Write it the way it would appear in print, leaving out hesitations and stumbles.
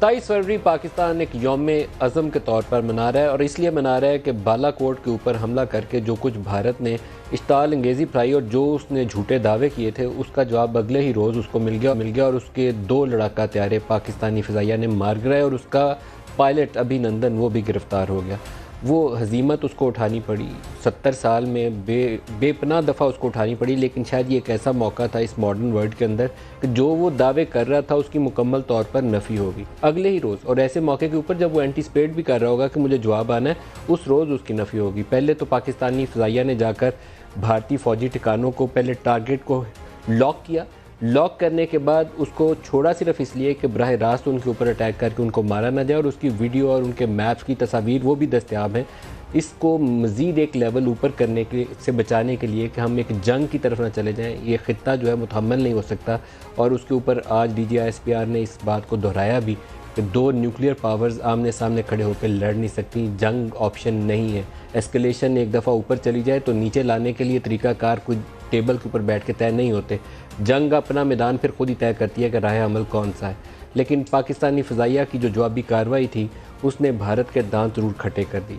27 फरवरी पाकिस्तान एक यौम अज़म के तौर पर मना रहा है और इसलिए मना रहा है कि बालाकोट के ऊपर हमला करके जो कुछ भारत ने इश्ताल अंगेज़ी फैलाई और जो उसने झूठे दावे किए थे उसका जवाब अगले ही रोज़ उसको मिल गया और उसके 2 लड़ाका त्यारे पाकिस्तानी फ़िज़ाइया ने मार गिराए और उसका पायलट अभिनंदन वो भी गिरफ़्तार हो गया। वो हज़ीमत उसको उठानी पड़ी, 70 साल में बेपनाह दफ़ा उसको उठानी पड़ी, लेकिन शायद ये एक ऐसा मौका था इस मॉडर्न वर्ल्ड के अंदर कि जो वो दावे कर रहा था उसकी मुकम्मल तौर पर नफ़ी होगी अगले ही रोज़। और ऐसे मौके के ऊपर जब वो एंटीसिपेट भी कर रहा होगा कि मुझे जवाब आना है, उस रोज़ उसकी नफ़ी होगी। पहले तो पाकिस्तानी फ़िज़ाइया ने जाकर भारतीय फ़ौजी ठिकानों को पहले टारगेट को लॉक किया। लॉक करने के बाद उसको छोड़ा सिर्फ इसलिए कि बराह रास्त उनके ऊपर अटैक करके उनको मारा ना जाए, और उसकी वीडियो और उनके मैप्स की तस्वीर वो भी दस्तयाब हैं। इसको मज़ीद एक लेवल ऊपर करने के से बचाने के लिए कि हम एक जंग की तरफ ना चले जाएं, ये ख़ित्ता जो है मुतहम्मल नहीं हो सकता। और उसके ऊपर आज DGISPR ने इस बात को दोहराया भी कि 2 न्यूक्लियर पावर्स आमने सामने खड़े होकर लड़ नहीं सकती, जंग ऑप्शन नहीं है। एस्केलेशन एक दफ़ा ऊपर चली जाए तो नीचे लाने के लिए तरीक़ाकार कोई टेबल के ऊपर बैठ के तय नहीं होते। जंग अपना मैदान फिर खुद ही तय करती है कि राह अमल कौन सा है। लेकिन पाकिस्तानी फ़िज़ाइया की जो जवाबी कार्रवाई थी उसने भारत के दांत ज़रूर खट्टे कर दी।